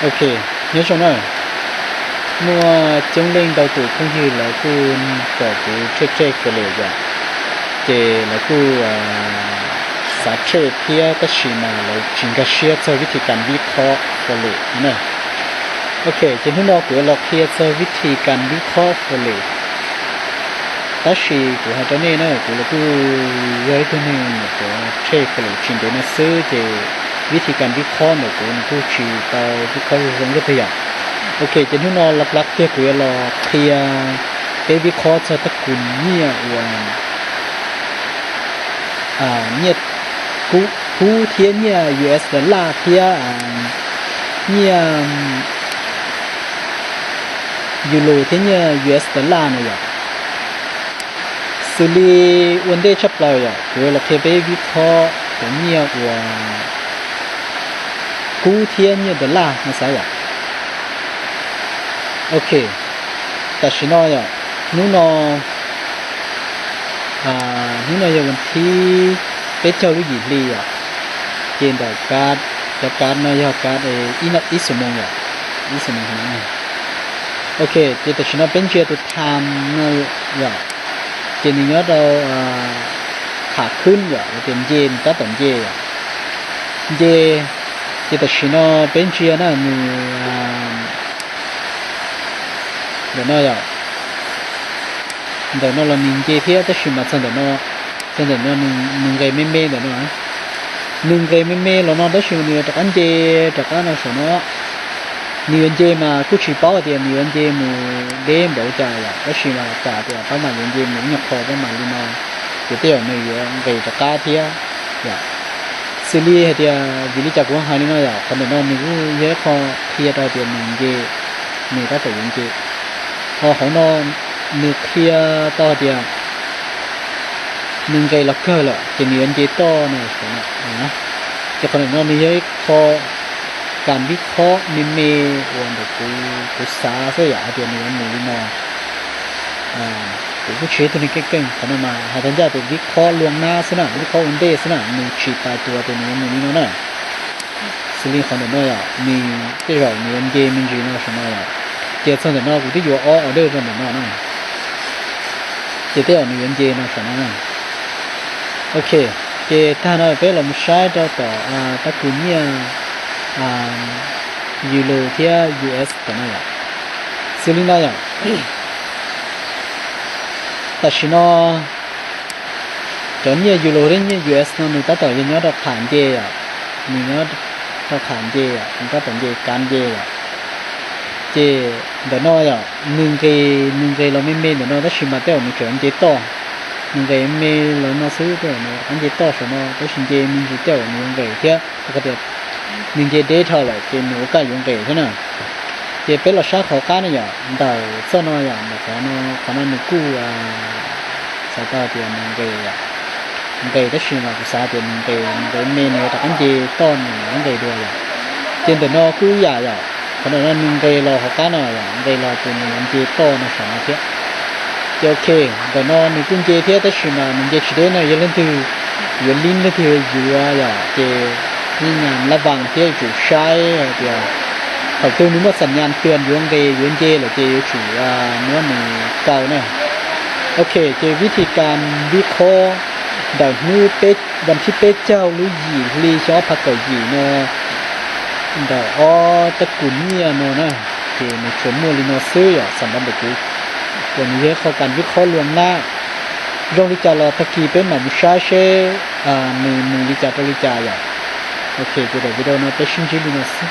โอเคnhớ cho nó mua chống lên đầu tủ không như là cô bỏ cô chơi cái lều vậy thì là cô xã chơi kia cái gì mà là chính cái xe choวิธีการวิเคราะห์cái lều nè ok cho nên nó củaเราkia choวิธีการวิเคราะห์cái lều cái gì của hai đứa này nè của là cô với cái này của chơi cái lều chính để nóซื้อthì วิธีการวิเคราะห์เนี่ยผมผู้ชี้ต่อวิเคราะห์เรื่องตัวอย่างโอเคจะนู่นหลักๆที่คุยเราเพียไปวิเคราะห์จะตะกุนเนี่ยวันเนี่ยกูผู้เทียนเนี่ย US ดอลลาร์เทียเนี่ยยูโรเทียนเนี่ย US ดอลลาร์เนี่ยสุริวันเดชับเราอ่ะคุยเราเพียไปวิเคราะห์ตัวเนี่ยวัน古天热的辣那啥呀 ？OK， 但是呢呀，你有问题，别叫你理呀，见到การจะการ呢要การอีสมอง呀，อีสมองนะ OK， แต่是呢เป็นเชื่อตัวทำนะ呀，เจนี่เนาะเราขาขึ้น呀，เป็นเย็นก็ต้องเย็น呀，เย็นที่แต่ชิโน่เป็นเชียร์นะมือเดี๋ยวน้อยเราหนึ่งเจี๊ยบแต่ชิมาจังเดี๋ยวน้อยหนึ่งไก่ไม่เดี๋ยวน้อยหนึ่งไก่ไม่เราน้อยได้ชิมเนี่ยจากอันเจี๊ยจากอันนั้นส่วนน้อยหนึ่งเจี๊ยมากู้ชีป้าเดียวหนึ่งเจี๊ยมือเลี้ยงเบาใจอ่ะได้ชิมาจ่าเดียวประมาณหนึ่งเจี๊ยมือหยักคอประมาณลินาเดี๋ยวเดี๋ยวหนึ่งไก่จากก้าเทียอย่างxử lý hệ tia vì lý chắc của hai nó là phần nó mình cũng dễ kho kia ra tiền mình đã phải dùng gì họ nó mình kia to tia mình gây là cơ là thì mình gì to này phải nè cho phần nó mình dễ khoการวิเคราะห์มีวันเด็กกูสาเสียเดี๋ยวนี้มันนอนผู้เชี่ยวตัวนี้เก่งๆขนาดมาหาทางจะเป็นวิเคราะห์ลวงหน้าสินะวิเคราะห์วันเดย์สินะมีฉีดตายตัวตัวนี้มีนี่นะสิ่งที่คนเดียวอ่ะมีที่เรามีวันเดย์มีจีน่าใช่ไหมอ่ะเจ้าส่วนเดียวกูที่อยู่อ๋อเดย์ส่วนเดียวนะเจ้ามีวันเดย์นะใช่ไหมโอเคเจ้าท่านเอาไปเราไม่ใช้ต่อตะกุนเนี่ยยูโรเทีย US ตัวนั้นอ่ะสิ่งนี้นะแต่ชิโน่ตอนนี้ยูโรเรื่องนี้ US นั่นมันก็ต่อยังยอดขานเจอ่ะมียอดต่อขานเจอ่ะมันก็ต้องเจการเจอ่ะเจเดี๋ยวน้อยอ่ะหนึ่งเกเราไม่เดี๋ยวน้อยถ้าชิมมาเต้ามันเกิดเจต่อหนึ่งเกไม่เราน้อยซื้อเต้าเนี่ยอันเจต่อใช่ไหมถ้าชิมเจมีเต้าหนึ่งเกเทียก็เดี๋ยวหนึ่งเจเดทเท่าไหร่เจหนูก็ยังเกใช่ไหมเจเป็นเราชาเขาก้านเนี่ยเดาซ้อนน้อยอ่ะแบบเขาหนึ่งกู้สายตาเดียวมันเกย์มันเกย์ก็ชิมมาสายเดียวมันเกย์เมนูแต่อันเจต้นมันเกย์ด้วยเจนแต่นอกู้ใหญ่ขนาดนั้นมันเกย์รอเขาก้านหน่อยมันเกย์รอตัวมันเจต้นนะสองเทียโอเคแต่นอมันกุ้งเจเทียแต่ชิมมามันเจชิเดน่ะยังเล่นถือยังลิ้นเล่นถืออยู่เจนี่งานระวังเทียอยู่ใช้เดียวเขาตัวนี้มันสัญญาณเตือนอยู่เกย์อยู่เจหรือเจอยู่ถือเนื้อมันเก่าเนี่ยโอเคเจวิธีการวิเคราะห์ดาวมือเป็ดวันที่เป็ดเจ้าหรือหยีลีชอบผักกับหยีเนาะดาวตะกุนเนี่ยเนาะนะเจในชมมัวลีโนซื้อสำหรับเด็กวันนี้เขาการวิเคราะห์ลวงหน้าโรงวิจารณ์ตะกี้เป็นหมันชาเช่มือวิจารณ์วิจารณ์โอเคเจเดี๋ยววิดีโอโน้ตเป็นชิ้นจีลีโนซื้อ